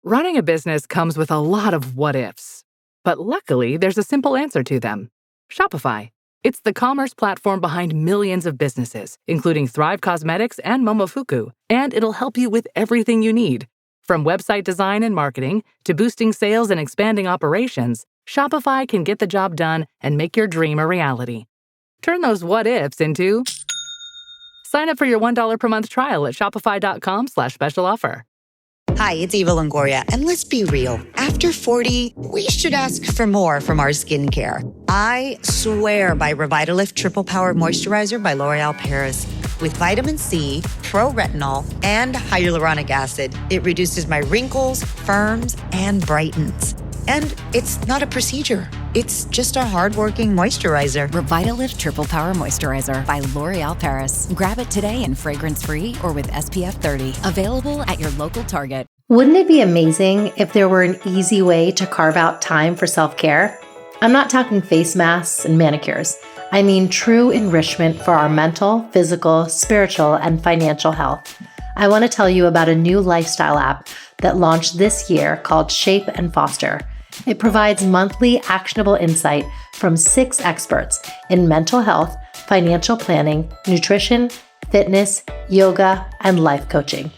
Running a business comes with a lot of what ifs, but luckily there's a simple answer to them. Shopify. It's the commerce platform behind millions of businesses, including Thrive Cosmetics and Momofuku, and it'll help you with everything you need. From website design and marketing to boosting sales and expanding operations, Shopify can get the job done and make your dream a reality. Turn those what ifs into... Sign up for your $1 per month trial at shopify.com/special offer. Hi, it's Eva Longoria, and let's be real. After 40, we should ask for more from our skincare. I swear by Revitalift Triple Power Moisturizer by L'Oréal Paris. With vitamin C, pro-retinol, and hyaluronic acid, it reduces my wrinkles, firms, and brightens. And it's not a procedure. It's just a hardworking moisturizer. Revitalift Triple Power Moisturizer by L'Oréal Paris. Grab it today in fragrance-free or with SPF 30. Available at your local Target. Wouldn't it be amazing if there were an easy way to carve out time for self-care? I'm not talking face masks and manicures. I mean true enrichment for our mental, physical, spiritual, and financial health. I want to tell you about a new lifestyle app that launched this year called Shape and Foster. It provides monthly actionable insight from 6 experts in mental health, financial planning, nutrition, fitness, yoga, and life coaching.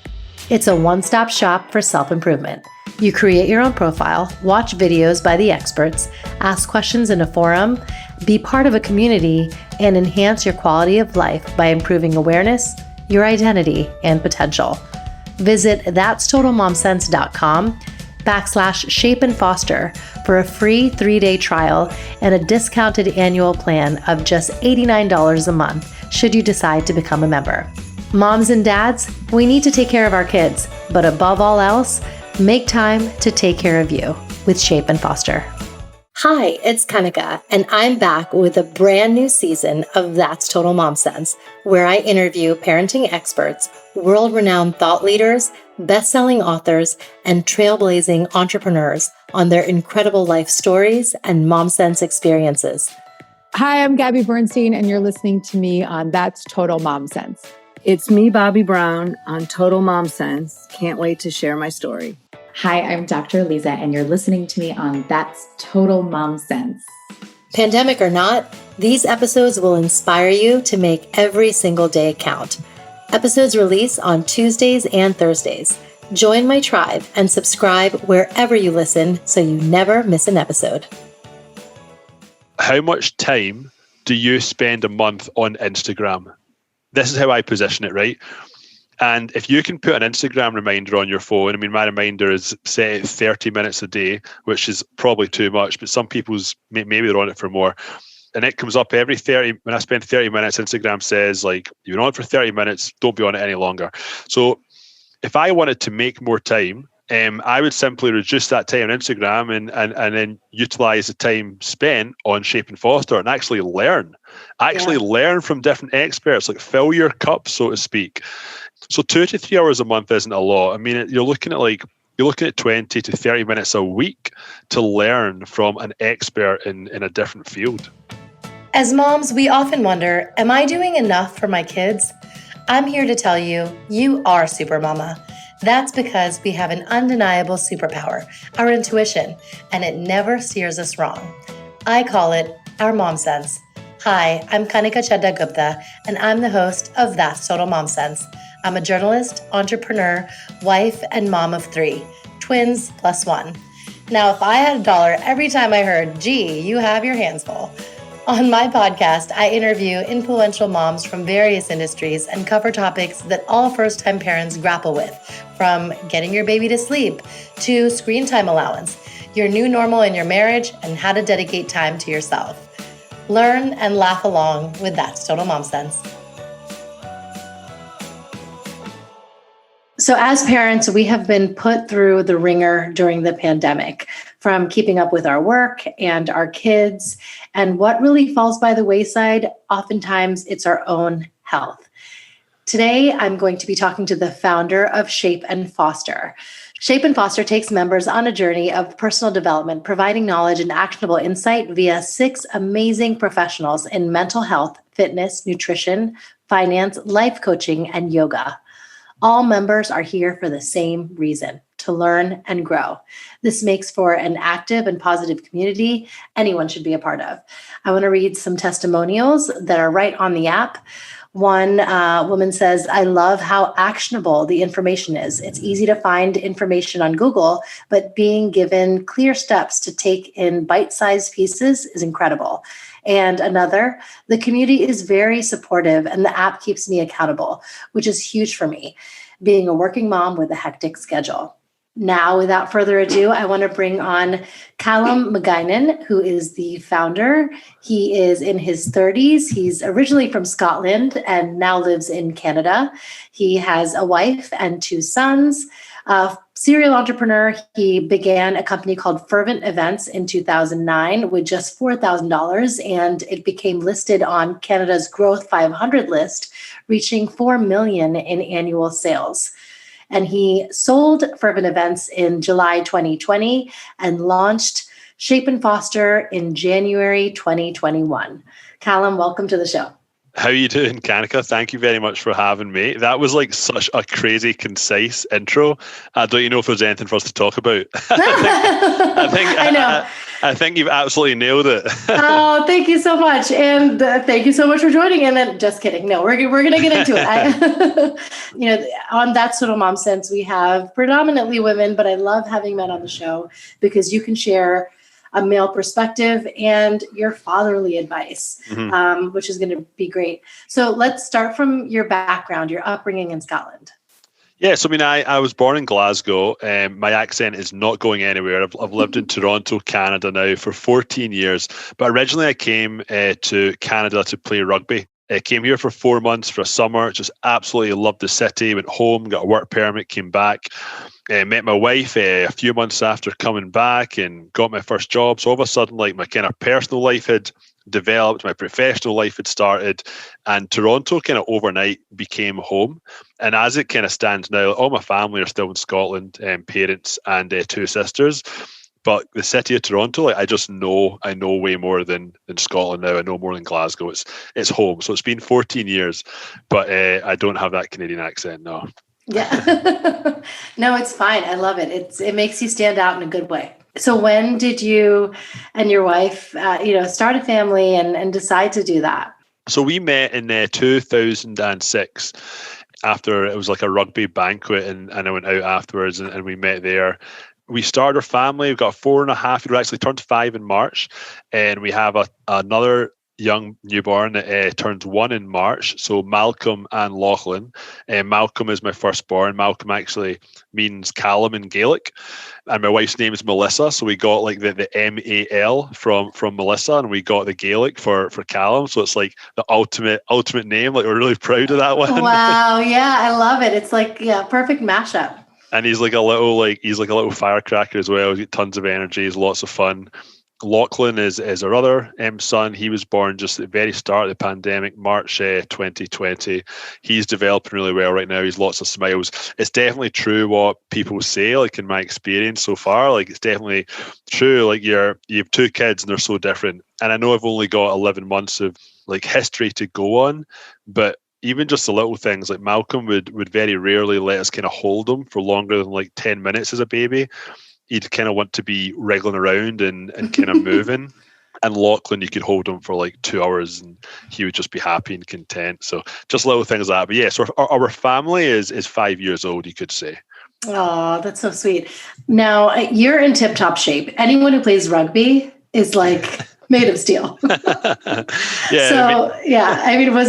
It's a one-stop shop for self-improvement. You create your own profile, watch videos by the experts, ask questions in a forum, be part of a community, and enhance your quality of life by improving awareness, your identity, and potential. Visit that'stotalmomsense.com/shape and foster for a free 3-day trial and a discounted annual plan of just $89 a month should you decide to become a member. Moms and dads, we need to take care of our kids, but above all else, make time to take care of you with Shape and Foster. Hi, it's Kanika, and I'm back with a brand new season of That's Total Mom Sense, where I interview parenting experts, world-renowned thought leaders, best-selling authors, and trailblazing entrepreneurs on their incredible life stories and mom sense experiences. Hi, I'm Gabby Bernstein, and you're listening to me on That's Total Mom Sense. It's me, Bobby Brown, on Total Mom Sense. Can't wait to share my story. Hi, I'm Dr. Lisa, and you're listening to me on That's Total Mom Sense. Pandemic or not, these episodes will inspire you to make every single day count. Episodes release on Tuesdays and Thursdays. Join my tribe and subscribe wherever you listen so you never miss an episode. How much time do you spend a month on Instagram? This is how I position it, right? And if you can put an Instagram reminder on your phone, I mean, my reminder is set at 30 minutes a day, which is probably too much, but some people's, maybe they're on it for more. And it comes up every 30, when I spend 30 minutes, Instagram says, like, you've been on it for 30 minutes, don't be on it any longer. So if I wanted to make more time, I would simply reduce that time on Instagram and then utilize the time spent on Shape and Foster and actually learn. Learn from different experts, like fill your cup, so to speak. So 2 to 3 hours a month isn't a lot. I mean, you're looking at 20 to 30 minutes a week to learn from an expert in a different field. As moms, we often wonder, am I doing enough for my kids? I'm here to tell you, you are super mama. That's because we have an undeniable superpower, our intuition, and it never steers us wrong. I call it our mom sense. Hi, I'm Kanika Chadda Gupta, and I'm the host of That's Total Mom Sense. I'm a journalist, entrepreneur, wife, and mom of 3, twins plus 1. Now, if I had $1 every time I heard, gee, you have your hands full. On my podcast, I interview influential moms from various industries and cover topics that all first-time parents grapple with, from getting your baby to sleep to screen time allowance, your new normal in your marriage, and how to dedicate time to yourself. Learn and laugh along with That's Total Mom Sense. So as parents, we have been put through the ringer during the pandemic, from keeping up with our work and our kids. And what really falls by the wayside, oftentimes it's our own health. Today, I'm going to be talking to the founder of Shape and Foster. Shape and Foster takes members on a journey of personal development, providing knowledge and actionable insight via 6 amazing professionals in mental health, fitness, nutrition, finance, life coaching, and yoga. All members are here for the same reason: to learn and grow. This makes for an active and positive community anyone should be a part of. I want to read some testimonials that are right on the app. One woman says, I love how actionable the information is. It's easy to find information on Google, but being given clear steps to take in bite-sized pieces is incredible. And another, the community is very supportive and the app keeps me accountable, which is huge for me, being a working mom with a hectic schedule. Now, without further ado, I want to bring on Calum McGuigan, who is the founder. He is in his 30s. He's originally from Scotland and now lives in Canada. He has a wife and 2 sons. Serial entrepreneur, he began a company called Fervent Events in 2009 with just $4,000, and it became listed on Canada's Growth 500 list, reaching $4 million in annual sales. And he sold Fervent Events in July 2020 and launched Shape and Foster in January 2021. Calum, welcome to the show. How are you doing, Kanika? Thank you very much for having me. That was like such a crazy, concise intro. Don't you know if there's anything for us to talk about? I know. I think you've absolutely nailed it. Oh, thank you so much. And thank you so much for joining. And then just kidding. No, we're going to get into it. On That's Total Mom Sense, we have predominantly women, but I love having men on the show because you can share a male perspective and your fatherly advice, which is going to be great. So let's start from your background, your upbringing in Scotland. Yes, I was born in Glasgow. My accent is not going anywhere. I've lived in Toronto, Canada now for 14 years. But originally I came to Canada to play rugby. I came here for 4 months for a summer, just absolutely loved the city, went home, got a work permit, came back. Met my wife a few months after coming back and got my first job. So all of a sudden, like my kind of personal life had developed, my professional life had started, and Toronto kind of overnight became home. And as it kind of stands now, all my family are still in Scotland, parents and 2 sisters. But the city of Toronto, like I know way more than Scotland now. I know more than Glasgow. It's home. So it's been 14 years, but I don't have that Canadian accent, no. Yeah. No, it's fine. I love it. It makes you stand out in a good way. So when did you and your wife, start a family and decide to do that? So we met in 2006 after it was like a rugby banquet, and I went out afterwards and we met there. We started our family. We've got 4.5. We actually turned 5 in March, and we have another young newborn that turns 1 in March. So Malcolm and Lachlan. Malcolm is my firstborn. Malcolm actually means Calum in Gaelic, and my wife's name is Melissa. So we got like the MAL from Melissa, and we got the Gaelic for Calum. So it's like the ultimate name. Like we're really proud of that one. Wow, yeah, I love it. It's like perfect mashup. And he's like a little firecracker as well. He's got tons of energy. He's lots of fun. Lachlan is our other son. He was born just at the very start of the pandemic, March 2020. He's developing really well right now. He's lots of smiles. It's definitely true what people say, like in my experience so far. Like it's definitely true. Like you have 2 kids and they're so different. And I know I've only got 11 months of like history to go on, but even just the little things, like Malcolm would very rarely let us kind of hold him for longer than like 10 minutes as a baby. He'd kind of want to be wriggling around and kind of moving. And Lachlan, you could hold him for like 2 hours and he would just be happy and content. So just little things like that. But yes, our family is 5 years old, you could say. Oh, that's so sweet. Now, you're in tip-top shape. Anyone who plays rugby is like made of steel. Was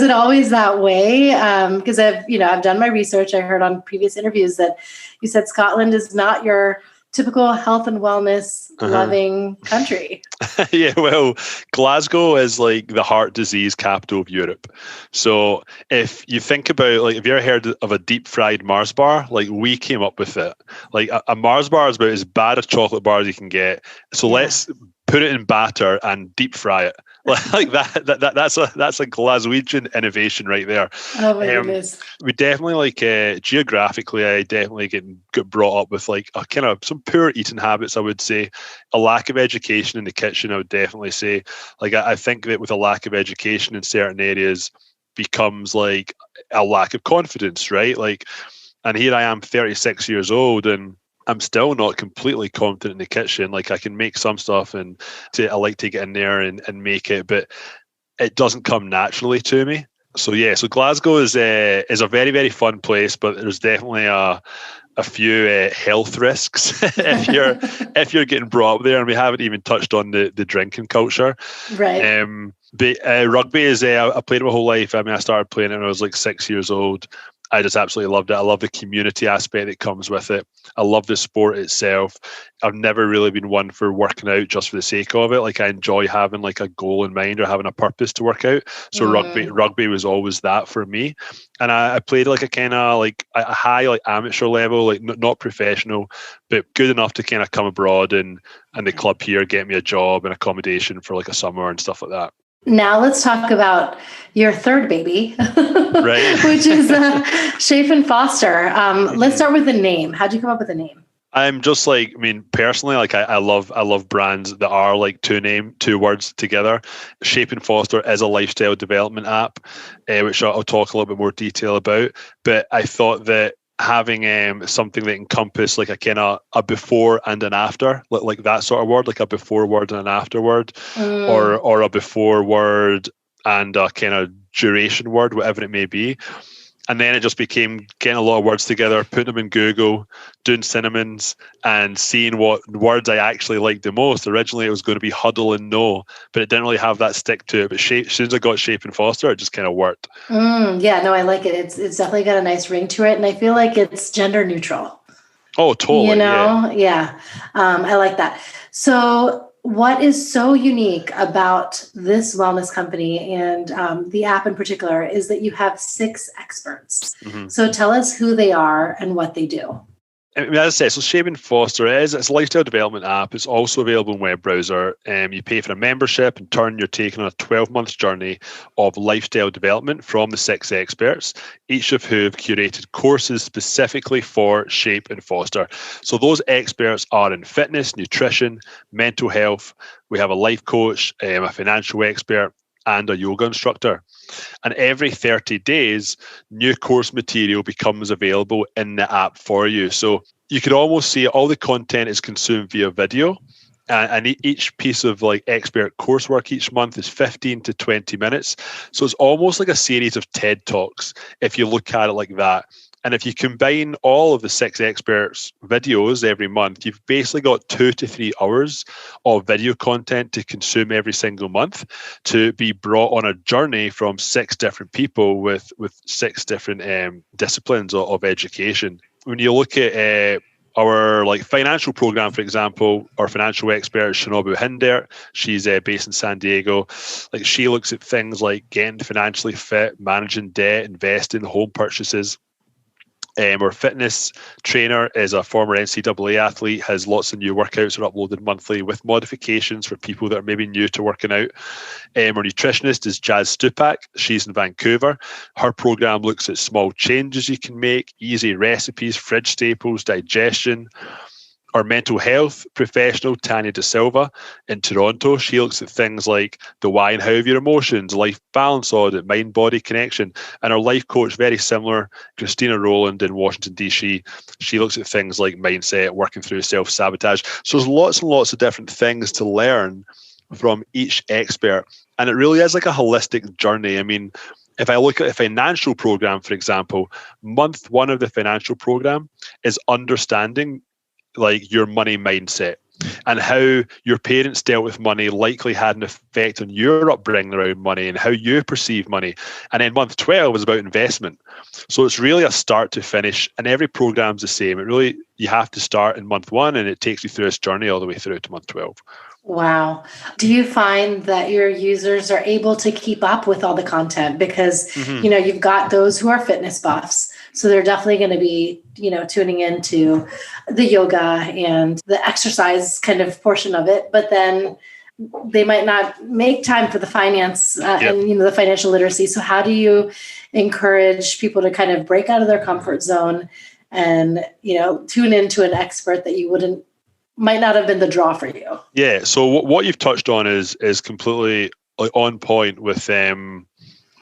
it always that way? Because I've done my research. I heard on previous interviews that you said Scotland is not your typical health and wellness loving country. Yeah, well, Glasgow is like the heart disease capital of Europe. So if you think about, like, have you ever heard of a deep fried Mars bar? Like, we came up with it. Like a Mars bar is about as bad a chocolate bar as you can get. So let's put it in batter and deep fry it. Like that's a Glaswegian innovation right there. Oh my goodness. We definitely geographically, I definitely get brought up with like a kind of some poor eating habits, I would say. A lack of education in the kitchen, I would definitely say. Like I think that with a lack of education in certain areas becomes like a lack of confidence, right? Like, and here I am 36 years old, and I'm still not completely competent in the kitchen. Like I can make some stuff and I like to get in there and make it, but it doesn't come naturally to me. So yeah, so Glasgow is a very, very fun place, but there's definitely a few health risks if you're getting brought up there, and we haven't even touched on the drinking culture. Right. But rugby is I played it my whole life. I mean, I started playing it when I was like 6 years old. I just absolutely loved it. I love the community aspect that comes with it. I love the sport itself. I've never really been one for working out just for the sake of it. Like I enjoy having like a goal in mind or having a purpose to work out. So rugby was always that for me. And I played like a kind of like a high like amateur level, like not professional, but good enough to kind of come abroad and the club here get me a job and accommodation for like a summer and stuff like that. Now let's talk about your third baby, right? Which is Shape and Foster. Let's start with the name. How'd you come up with the name? I'm just like, I mean, personally, like I love brands that are like two words together. Shape and Foster is a lifestyle development app, which I'll talk a little bit more detail about. But I thought that having something that encompass like a kind of a before and an after, like that sort of word, like a before word and an after word, or a before word and a kind of duration word, whatever it may be. And then it just became getting a lot of words together, putting them in Google, doing synonyms, and seeing what words I actually liked the most. Originally, it was going to be huddle and know, but it didn't really have that stick to it. But as soon as I got Shape and Foster, it just kind of worked. Yeah, no, I like it. It's definitely got a nice ring to it, and I feel like it's gender neutral. Oh, totally. You know, yeah. I like that. So what is so unique about this wellness company and the app in particular is that you have 6 experts. So tell us who they are and what they do. I mean, as I said, so Shape and Foster it's a lifestyle development app. It's also available in web browser. You pay for a membership. In turn, you're taking on a 12-month journey of lifestyle development from the 6 experts, each of who have curated courses specifically for Shape and Foster. So those experts are in fitness, nutrition, mental health. We have a life coach, a financial expert, and a yoga instructor. And every 30 days, new course material becomes available in the app for you. So you could almost see all the content is consumed via video. And each piece of like expert coursework each month is 15 to 20 minutes. So it's almost like a series of TED Talks if you look at it like that. And if you combine all of the 6 experts' videos every month, you've basically got 2 to 3 hours of video content to consume every single month to be brought on a journey from 6 different people with 6 different disciplines of education. When you look at our like financial program, for example, our financial expert, Shinobu Hinder, she's based in San Diego. Like she looks at things like getting financially fit, managing debt, investing, home purchases. Our fitness trainer is a former NCAA athlete, has lots of new workouts that are uploaded monthly with modifications for people that are maybe new to working out. Our nutritionist is Jazz Stupak. She's in Vancouver. Her program looks at small changes you can make, easy recipes, fridge staples, digestion. Our mental health professional, Tanya De Silva, in Toronto, she looks at things like the why and how of your emotions, life balance audit, mind-body connection. And our life coach, very similar, Christina Rowland in Washington, D.C., she looks at things like mindset, working through self-sabotage. So there's lots and lots of different things to learn from each expert. And it really is like a holistic journey. I mean, if I look at a financial program, for example, month 1 of the financial program is understanding like your money mindset and how your parents dealt with money likely had an effect on your upbringing around money and how you perceive money. And then month 12 is about investment. So it's really a start to finish, and every program's the same. It really, you have to start in month 1 and it takes you through this journey all the way through to month 12. Wow. Do you find that your users are able to keep up with all the content? Because, you know, you've got those who are fitness buffs. So they're definitely going to be, you know, tuning into the yoga and the exercise kind of portion of it. But then they might not make time for the finance and, you know, the financial literacy. So how do you encourage people to kind of break out of their comfort zone and, you know, tune into an expert that you might not have been the draw for you? Yeah. So what you've touched on is completely on point with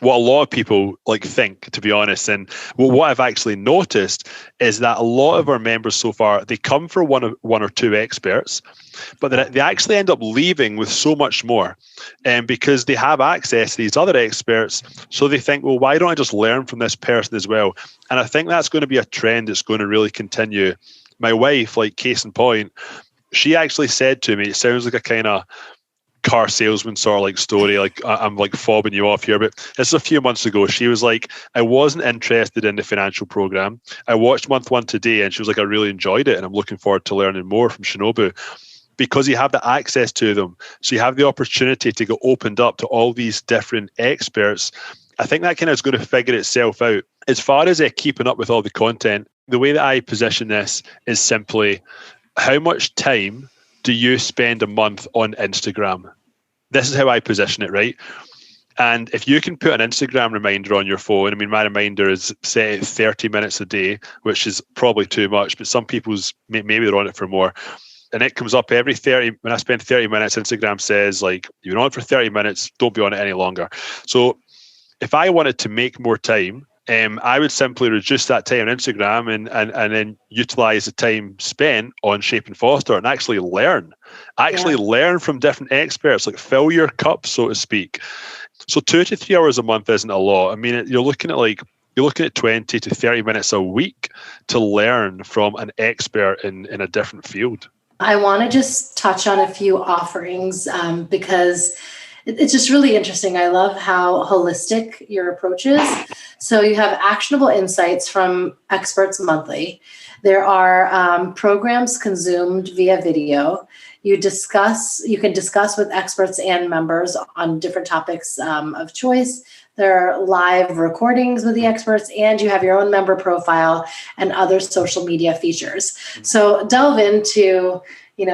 what a lot of people like think, to be honest. And what I've actually noticed is that a lot of our members so far, they come for one or two experts, but they actually end up leaving with so much more, and because they have access to these other experts, so they think, well, why don't I just learn from this person as well? And I think that's going to be a trend that's going to really continue. My wife, like case in point, she actually said to me, it sounds like a kind of car salesman sort of like story, like I'm like fobbing you off here, but this is a few months ago. She was like, I wasn't interested in the financial program. I watched month one today, and she was like, I really enjoyed it, and I'm looking forward to learning more from Shinobu, because you have the access to them. So you have the opportunity to get opened up to all these different experts. I think that kind of is going to figure itself out. As far as keeping up with all the content, the way that I position this is simply, how much time do you spend a month on Instagram? This is how I position it, right? And if you can put an Instagram reminder on your phone, I mean, my reminder is set at 30 minutes a day, which is probably too much, but some people's, maybe they're on it for more. And it comes up every 30, when I spend 30 minutes, Instagram says, like, you're on it for 30 minutes, don't be on it any longer. So if I wanted to make more time, I would simply reduce that time on Instagram and then utilize the time spent on Shape and Foster and actually learn. Learn from different experts, like fill your cup, so to speak. So 2 to 3 hours a month isn't a lot. I mean, you're looking at 20 to 30 minutes a week to learn from an expert in a different field. I want to just touch on a few offerings because it's just really interesting. I love how holistic your approach is. So you have actionable insights from experts monthly. There are programs consumed via video. You can discuss with experts and members on different topics of choice. There are live recordings with the experts, and you have your own member profile and other social media features. So delve into,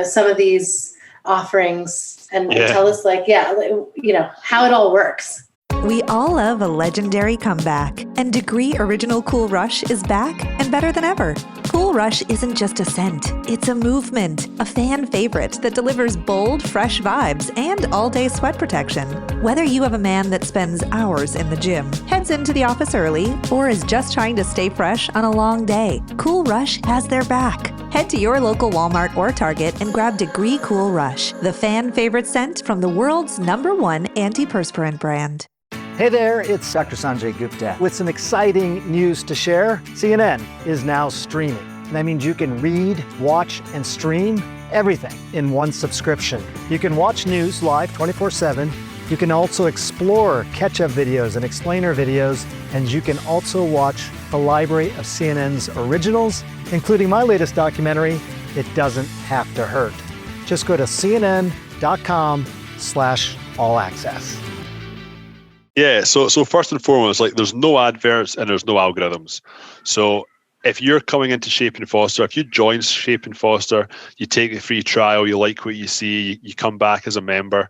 some of these offerings and tell us how it all works. We all love a legendary comeback, and Degree Original Cool Rush is back and better than ever. Cool Rush isn't just a scent, it's a movement, a fan favorite that delivers bold, fresh vibes and all-day sweat protection. Whether you have a man that spends hours in the gym, heads into the office early, or is just trying to stay fresh on a long day, Cool Rush has their back. Head to your local Walmart or Target and grab Degree Cool Rush, the fan favorite scent from the world's #1 antiperspirant brand. Hey there, it's Dr. Sanjay Gupta with some exciting news to share. CNN is now streaming. That means you can read, watch, and stream everything in one subscription. You can watch news live 24/7. You can also explore catch-up videos and explainer videos, and you can also watch a library of CNN's originals, including my latest documentary, It Doesn't Have to Hurt. Just go to cnn.com/all-access. Yeah, so first and foremost, like, there's no adverts and there's no algorithms. So if you're coming into Shape and Foster, if you join Shape and Foster, you take the free trial, you like what you see, you come back as a member,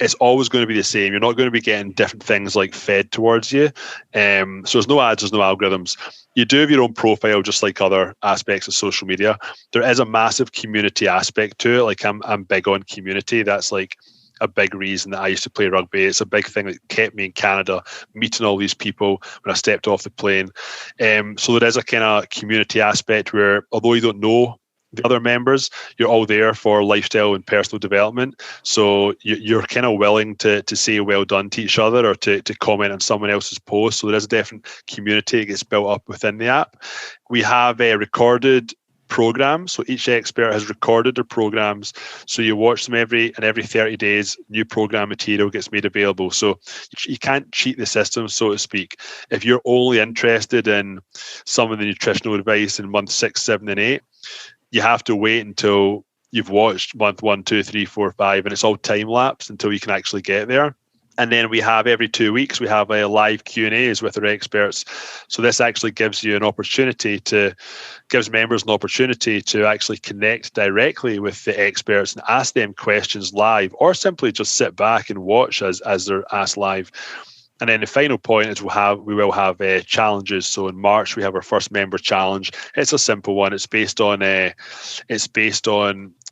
it's always going to be the same. You're not going to be getting different things like fed towards you. So there's no ads, there's no algorithms. You do have your own profile, just like other aspects of social media. There is a massive community aspect to it. Like I'm big on community. That's like a big reason that I used to play rugby. It's a big thing that kept me in Canada, meeting all these people when I stepped off the plane. So there is a kind of community aspect where, although you don't know the other members, you're all there for lifestyle and personal development. So you're kind of willing to say well done to each other, or to comment on someone else's post. So there is a different community that gets built up within the app. We have recorded programs, so each expert has recorded their programs, so you watch them every 30 days. New program material gets made available, so you can't cheat the system, so to speak. If you're only interested in some of the nutritional advice in month 6, 7, and 8, you have to wait until you've watched month 1, 2, 3, 4, 5, and it's all time lapse until you can actually get there. And then we have every 2 weeks, we have live Q&As with our experts. So this actually gives members an opportunity to actually connect directly with the experts and ask them questions live, or simply just sit back and watch as they're asked live. And then the final point is we will have challenges. So in March we have our first member challenge. It's a simple one. It's based on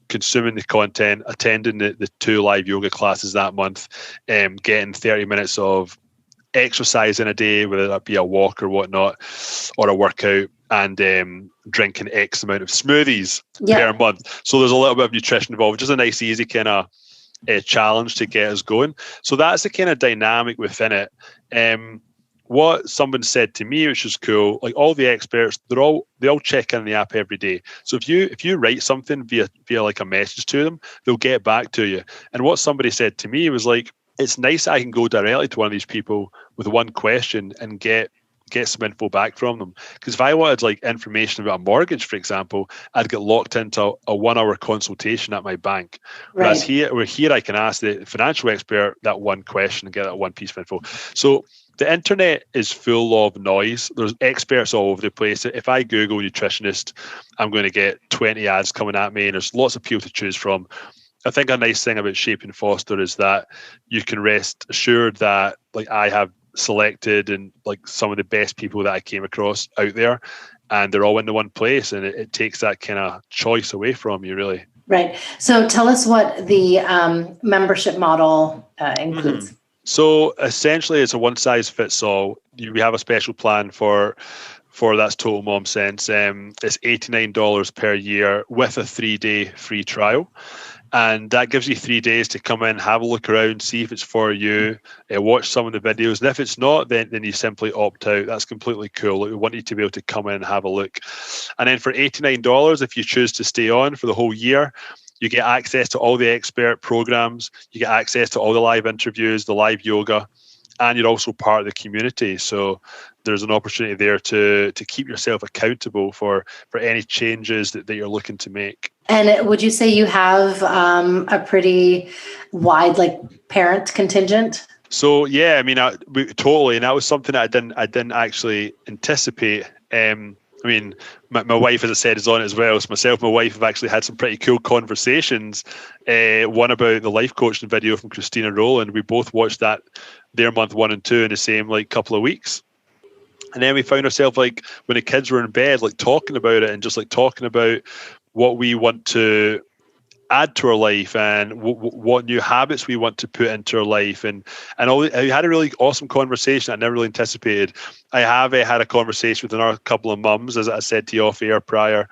consuming the content, attending the 2 live yoga classes that month, getting 30 minutes of exercise in a day, whether that be a walk or whatnot, or a workout, and drinking X amount of smoothies per month. So there's a little bit of nutrition involved, just a nice, easy kind of challenge to get us going. So that's the kind of dynamic within it. What someone said to me, which is cool, like all the experts, they all check in the app every day. So if you write something via like a message to them, they'll get back to you. And what somebody said to me was like, it's nice I can go directly to one of these people with one question and get some info back from them. Because if I wanted like information about a mortgage, for example, I'd get locked into a 1-hour consultation at my bank. Whereas here I can ask the financial expert that one question and get that one piece of info. So the internet is full of noise. There's experts all over the place. If I Google nutritionist, I'm going to get 20 ads coming at me, and there's lots of people to choose from. I think a nice thing about Shape and Foster is that you can rest assured that like I have selected and like some of the best people that I came across out there, and they're all in the one place, and it takes that kind of choice away from you, really. Right. So tell us what the membership model includes. So essentially, it's a one size fits all. We have a special plan for That's Total Mom Sense. It's $89 per year with a 3-day free trial. And that gives you 3 days to come in, have a look around, see if it's for you, watch some of the videos. And if it's not, then you simply opt out. That's completely cool. We want you to be able to come in and have a look. And then for $89, if you choose to stay on for the whole year, you get access to all the expert programs. You get access to all the live interviews, the live yoga, and you're also part of the community. So there's an opportunity there to keep yourself accountable for any changes that you're looking to make. And would you say you have a pretty wide parent contingent? So yeah, I mean, totally, and that was something that I didn't actually anticipate. I mean, my wife, as I said, is on it as well. So myself and my wife have actually had some pretty cool conversations. One about the life coaching video from Christina Rowland. We both watched that, their month 1 and 2 in the same couple of weeks. And then we found ourselves when the kids were in bed, talking about it and just talking about what we want to add to our life and what new habits we want to put into our life. And all. I had a really awesome conversation I never really anticipated. I have had a conversation with another couple of mums, as I said to you off air prior,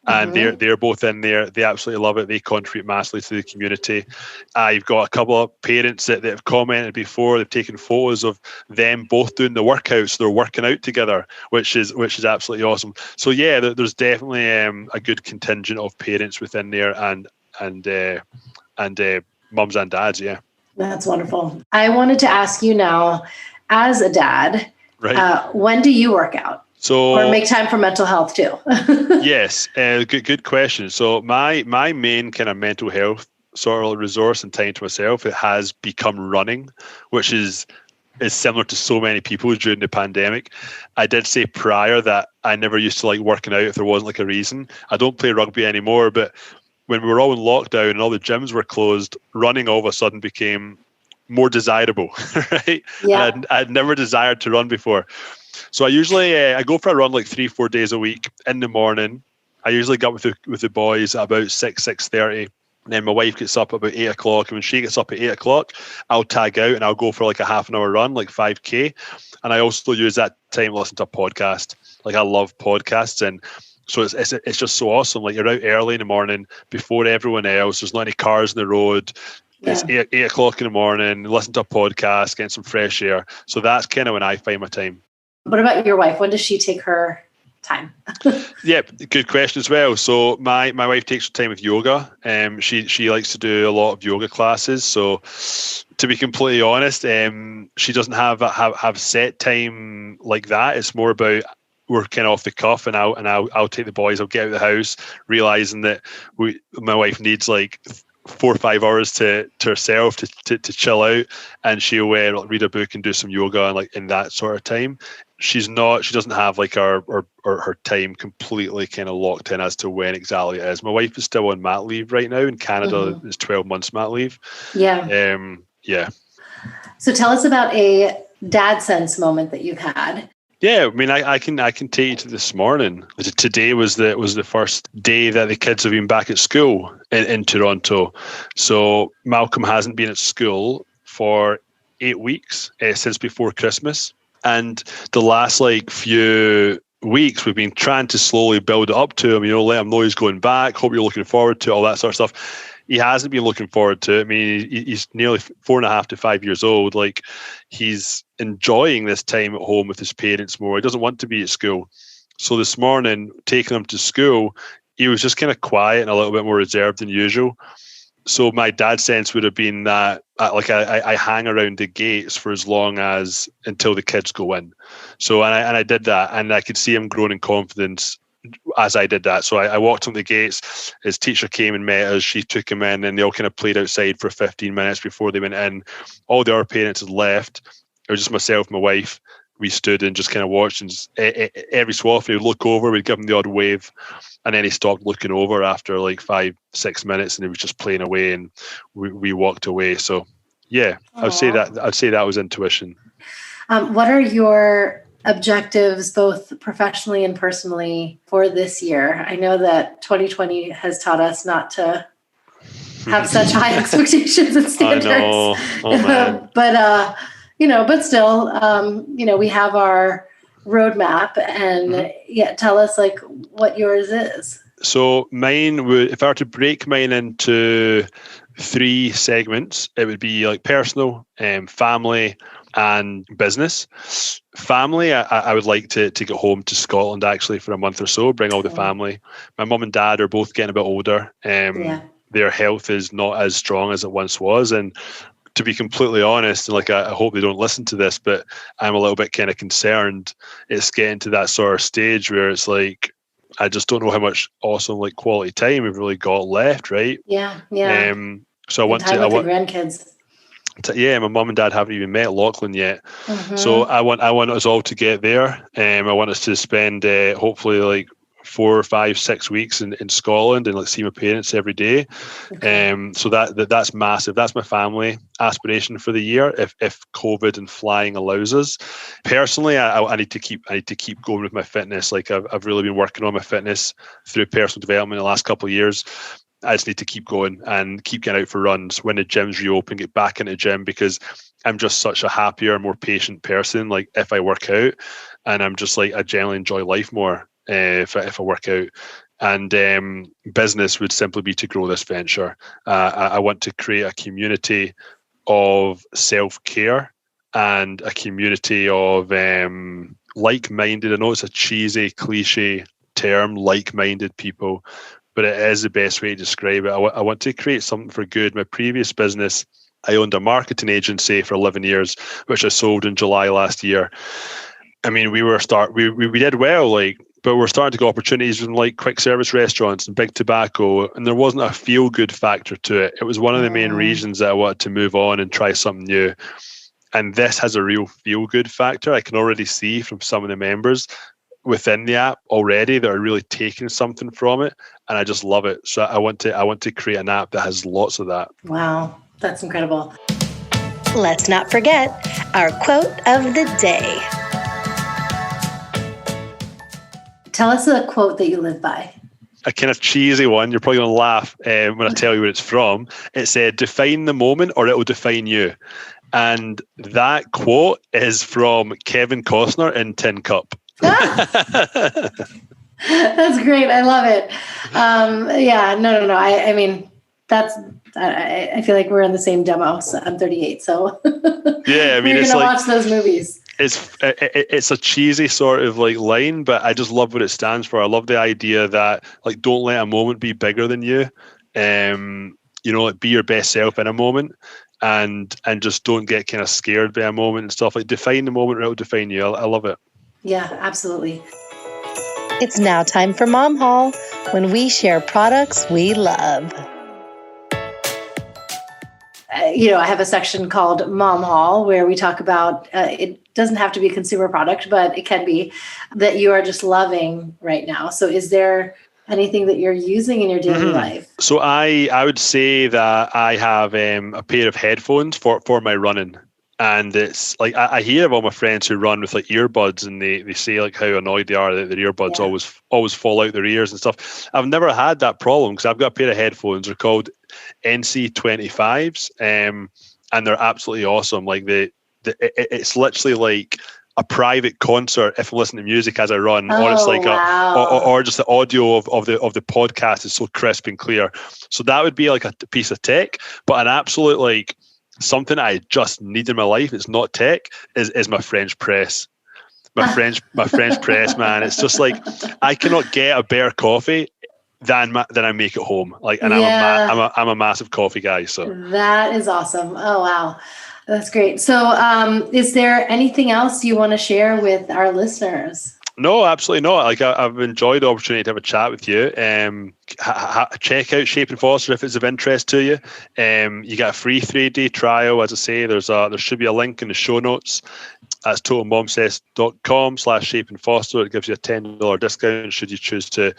and they're both in there. They absolutely love it. They contribute massively to the community. I've got a couple of parents that have commented before. They've taken photos of them both doing the workouts. They're working out together, which is absolutely awesome. So yeah, there's definitely a good contingent of parents within there, and mums and dads. Yeah, that's wonderful. I wanted to ask you now, as a dad, when do you work out? Or make time for mental health too? Yes, good question. So my main kind of mental health sort of resource and time to myself, it has become running, which is similar to so many people during the pandemic. I did say prior that I never used to working out if there wasn't a reason. I don't play rugby anymore, but when we were all in lockdown and all the gyms were closed, running all of a sudden became more desirable, right? Yeah. I'd never desired to run before. So I usually I go for a run 3-4 days a week in the morning. I usually get with the boys at about 6:30. And then my wife gets up about 8 o'clock. And when she gets up at 8 o'clock, I'll tag out and I'll go for a half an hour run, 5K. And I also use that time to listen to a podcast. I love podcasts. And so it's just so awesome. You're out early in the morning before everyone else. There's not any cars on the road. Yeah. It's 8 o'clock in the morning, listen to a podcast, getting some fresh air. So that's kind of when I find my time. What about your wife? When does she take her time? Yeah, good question as well. So my wife takes her time with yoga. She likes to do a lot of yoga classes. So to be completely honest, she doesn't have set time like that. It's more about we're kind of off the cuff, and I'll take the boys. I'll get out of the house, realizing that my wife needs 4 or 5 hours to herself to chill out, and she'll read a book and do some yoga and in that sort of time. She doesn't have her time completely kind of locked in as to when exactly it is. My wife is still on mat leave right now in Canada. It's 12 months mat leave. Yeah. Yeah. So tell us about a dad sense moment that you've had. Yeah, I mean, I can take you to this morning. Today was the first day that the kids have been back at school in Toronto. So Malcolm hasn't been at school for 8 weeks since before Christmas. And the last like few weeks, we've been trying to slowly build it up to him, let him know he's going back. Hope you're looking forward to it, all that sort of stuff. He hasn't been looking forward to it. I mean, he's nearly 4.5 to 5 years old. Like, he's enjoying this time at home with his parents more. He doesn't want to be at school. So this morning, taking him to school, he was just kind of quiet and a little bit more reserved than usual. So my dad's sense would have been that I hang around the gates for as long as until the kids go in. So and I did that, and I could see him growing in confidence as I did that. So I walked on the gates. His teacher came and met us. She took him in, and they all kind of played outside for 15 minutes before they went in. All the other parents had left. It was just myself, my wife. We stood and just kind of watched, and every so often he'd look over, we'd give him the odd wave, and then he stopped looking over after like 5-6 minutes, and he was just playing away, and we walked away. So yeah, I'd say that was intuition. What are your objectives, both professionally and personally, for this year? I know that 2020 has taught us not to have such high expectations and standards. I know. Oh, man. But still, we have our roadmap, and tell us like what yours is. So mine would, if I were to break mine into 3 segments, it would be like personal, family, and business. Family, I would like to get home to Scotland actually for a month or so, bring all the family. My mum and dad are both getting a bit older. Their health is not as strong as it once was, and to be completely honest, and like I hope they don't listen to this, but I'm a little bit kind of concerned. It's getting to that sort of stage where it's like, I just don't know how much awesome like quality time we've really got left, right? Yeah. So I want the grandkids. My mum and dad haven't even met Lachlan yet, so I want us all to get there. I want us to spend hopefully like 4, 5, 6 weeks in Scotland and like see my parents every day. So that's massive. That's my family aspiration for the year if COVID and flying allows us. Personally, I need to keep going with my fitness. Like I've really been working on my fitness through personal development in the last couple of years. I just need to keep going and keep getting out for runs when the gyms reopen, get back into the gym, because I'm just such a happier, more patient person. Like if I work out, and I'm just like, I generally enjoy life more if I work out. And business would simply be to grow this venture. I want to create a community of self-care and a community of like-minded. I know it's a cheesy, cliche term, like-minded people, but it is the best way to describe it. I want to create something for good. My previous business, I owned a marketing agency for 11 years, which I sold in July last year. I mean, we did well, but we're starting to get opportunities in like quick service restaurants and big tobacco, and there wasn't a feel good factor to it. It was one of the main reasons that I wanted to move on and try something new. And this has a real feel good factor. I can already see from some of the members within the app already that are really taking something from it, and I just love it. So I want to create an app that has lots of that. Wow, that's incredible. Let's not forget our quote of the day. Tell us a quote that you live by. A kind of cheesy one. You're probably going to laugh when I tell you what it's from. It said, "Define the moment or it will define you." And that quote is from Kevin Costner in Tin Cup. That's great. I love it. No. I mean, I feel like we're in the same demo. So I'm 38. So yeah, I mean, it's like watch those movies. It's a cheesy sort of like line, but I just love what it stands for. I love the idea that like, don't let a moment be bigger than you. Like be your best self in a moment, and just don't get kind of scared by a moment and stuff. Like define the moment, or it'll define you. I love it. Yeah, absolutely. It's now time for Mom Haul, when we share products we love. I have a section called Mom Haul where we talk about, it doesn't have to be a consumer product, but it can be, that you are just loving right now. So is there anything that you're using in your daily life? So I would say that I have a pair of headphones for my running. And it's like, I hear of all my friends who run with like earbuds, and they say like how annoyed they are that their earbuds always fall out their ears and stuff. I've never had that problem because I've got a pair of headphones. They're called NC25s. and they're absolutely awesome. Like it's literally like a private concert if I'm listening to music as I run, or it's like or just the audio of the podcast is so crisp and clear. So that would be like a piece of tech, but an absolute like something I just need in my life. It's not tech. Is my French press. My French press, man. It's just like I cannot get a better coffee than I make at home. Like, and I'm a massive coffee guy. So that is awesome. Oh wow, that's great. So, is there anything else you want to share with our listeners? No, absolutely not. Like I've enjoyed the opportunity to have a chat with you. Check out Shape and Foster if it's of interest to you. You get a free 3-day trial. As I say, there should be a link in the show notes. That's totalmomsense.com/Shape and Foster. It gives you a $10 discount should you choose to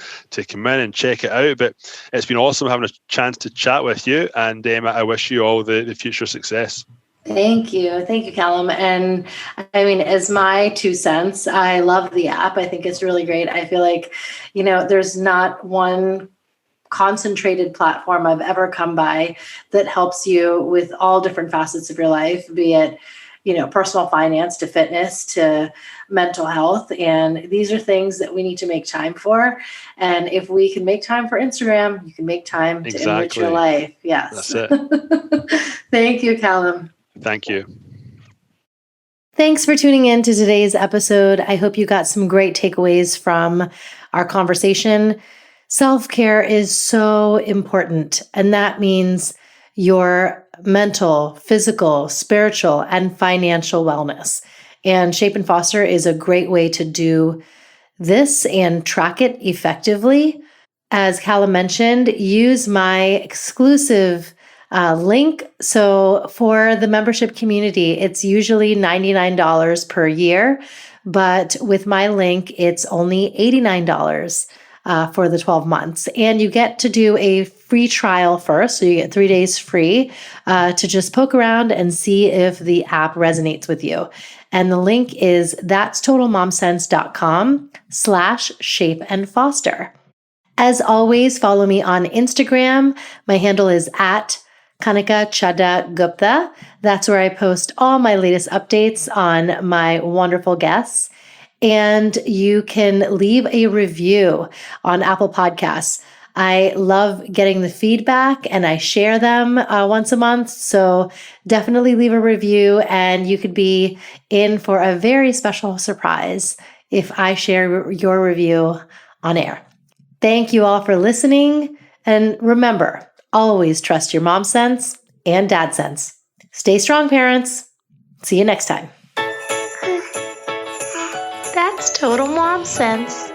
come in and check it out. But it's been awesome having a chance to chat with you, and I wish you all the future success. Thank you, Calum. And I mean, as my 2 cents, I love the app. I think it's really great. I feel like, there's not one concentrated platform I've ever come by that helps you with all different facets of your life, be it, personal finance to fitness to mental health. And these are things that we need to make time for. And if we can make time for Instagram, you can make time to enrich your life. Yes. That's it. Thank you, Calum. Thank you. Thanks for tuning in to today's episode. I hope you got some great takeaways from our conversation. Self-care is so important, and that means your mental, physical, spiritual, and financial wellness. And Shape and Foster is a great way to do this and track it effectively. As Calum mentioned, use my exclusive link. So for the membership community, it's usually $99 per year, but with my link, it's only $89 for the 12 months. And you get to do a free trial first. So you get 3 days free to just poke around and see if the app resonates with you. And the link is that'stotalmomsense.com/Shape and Foster. As always, follow me on Instagram. My handle is @Kanika Chadda Gupta. That's where I post all my latest updates on my wonderful guests. And you can leave a review on Apple Podcasts. I love getting the feedback and I share them once a month. So definitely leave a review and you could be in for a very special surprise if I share your review on air. Thank you all for listening. And remember, always trust your mom sense and dad sense. Stay strong, parents. See you next time. That's total mom sense.